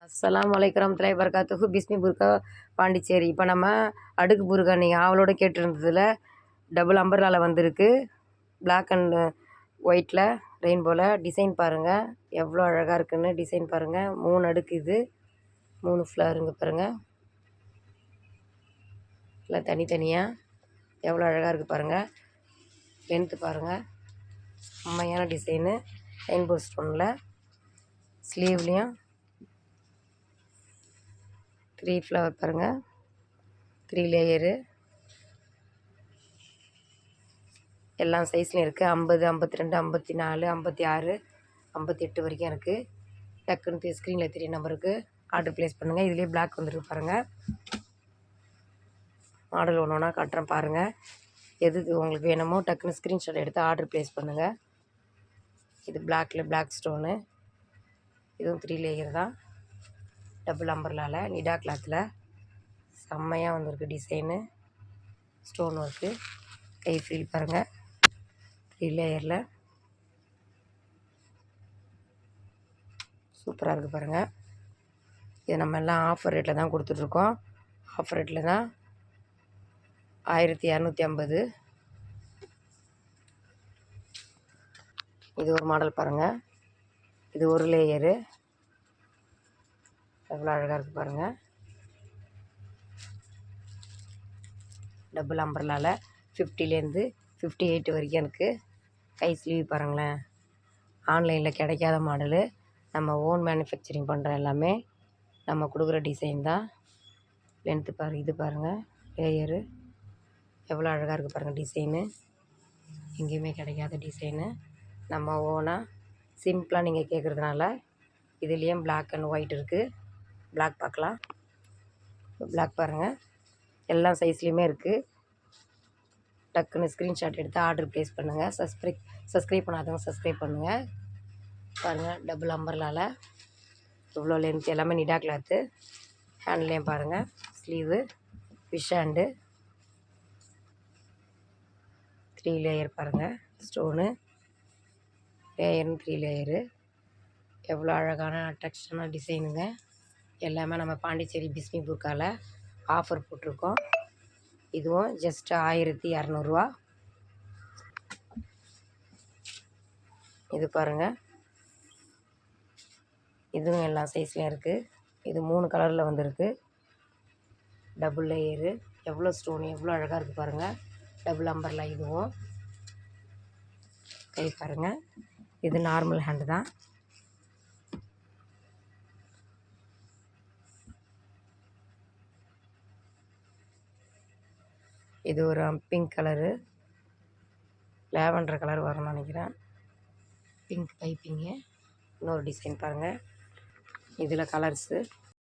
அஸ்ஸலாமு அலைக்கும் வரஹ்மத்துல்லாஹி வபரகாத்துஹு. பிஸ்மி புர்கா பாண்டிச்சேரி. இப்போ நம்ம அடுக்கு புர்கா நீங்கள் ஆவலோடு கேட்டிருந்ததில் டபுள் அம்பர்லாவில் வந்திருக்கு. பிளாக் அண்ட் ஒயிட்டில் ரெயின்போவில் டிசைன் பாருங்கள் எவ்வளோ அழகாக இருக்குதுன்னு. டிசைன் பாருங்கள். 3 அடுக்கு, இது 3 ஃப்ளவருங்க பாருங்கள். இல்லை தனித்தனியாக எவ்வளோ அழகாக இருக்குது பாருங்கள். லென்த்து பாருங்கள். செம்மையான டிசைனு. ரெயின்போ ஸ்டோனில் ஸ்லீவ்லேயும் 3 ஃப்ளவர் பாருங்கள். 3 லேயரு. எல்லா சைஸ்லையும் இருக்குது. 50, 52, 54, 56, 58 வரைக்கும் இருக்குது. டக்குன்னு ஸ்க்ரீனில் 3 நம்பருக்கு ஆர்டர் ப்ளேஸ் பண்ணுங்கள். இதுலேயே பிளாக் வந்துருக்கு பாருங்கள். மாடல் ஒன்று ஒன்றா காட்டுறேன் பாருங்கள். எது உங்களுக்கு வேணுமோ டக்குன்னு ஸ்க்ரீன்ஷாட் எடுத்து ஆர்டர் ப்ளேஸ் பண்ணுங்கள். இது பிளாக்கில் பிளாக் ஸ்டோனு. இதுவும் 3 லேயர் தான். டபுள் அம்பர்லாவில் நிடா கிளாத்தில் செம்மையாக வந்திருக்கு டிசைனு. Stone work. கை ஃபீல் பாருங்கள். 3 லேயரில் சூப்பராக இருக்குது பாருங்கள். இது நம்ம எல்லாம் ஆஃபர் ரேட்டில் தான் கொடுத்துட்ருக்கோம். ஆஃபர் ரேட்டில் தான் 1250. இது ஒரு மாடல் பாருங்கள். இது ஒரு லேயரு. எவ்வளோ அழகாக இருக்குது பாருங்கள். டபுள் அம்பர்லாவில் 50லேருந்து 58 வரைக்கும் இருக்குது. கை ஸ்லீவ் பாருங்களேன். ஆன்லைனில் கிடைக்காத மாடலு. நம்ம ஓன் மேனுஃபேக்சரிங் பண்ணுற எல்லாமே நம்ம கொடுக்குற டிசைன் தான். லென்த்து இது பாருங்கள். லேயரு எவ்வளோ அழகாக இருக்குது பாருங்கள். டிசைனு எங்கேயுமே கிடைக்காத டிசைனு. நம்ம ஓனாக சிம்பிளாக நீங்கள் கேட்குறதுனால இதுலேயும் பிளாக் அண்ட் ஒயிட் இருக்குது. பிளாக் பார்க்கலாம். பிளாக் பாருங்கள். எல்லா சைஸ்லேயுமே இருக்குது. டக்குன்னு ஸ்க்ரீன்ஷாட் எடுத்து ஆர்டர் ப்ளேஸ் பண்ணுங்கள். சப்ஸ்கிரைப் பண்ணாதவங்க சப்ஸ்கிரைப் பண்ணுங்கள். பாருங்கள் டபுள் அம்பர்லாவில் இவ்வளோ லென்த். எல்லாமே நிடா கிளாத்து. ஹேண்ட்லேயும் பாருங்கள். Sleeve fish hand. 3 லேயர் பாருங்கள். ஸ்டோனு லேயர்னு 3 லேயரு. எவ்வளோ அழகான அட்ராக்ஷனான டிசைனுங்க. எல்லாமே நம்ம பாண்டிச்சேரி பிஸ்மி புர்காவில் ஆஃபர் போட்டிருக்கோம். இதுவும் ஜஸ்ட் 1200 இது பாருங்கள். இதுவும் எல்லா சைஸ்லேயும் இருக்குது. இது 3 கலரில் வந்திருக்கு. Double layer. எவ்வளோ ஸ்டோனு எவ்வளோ அழகாக இருக்குது பாருங்கள். Double umbrella. இதுவும் கை பாருங்கள். இது நார்மல் ஹேண்டு தான். இது ஒரு பிங்க் கலரு. லேவண்டர் கலர் வரும்னு நினைக்கிறேன். Pink piping. இன்னொரு டிசைன் பாருங்கள். இதில் கலர்ஸு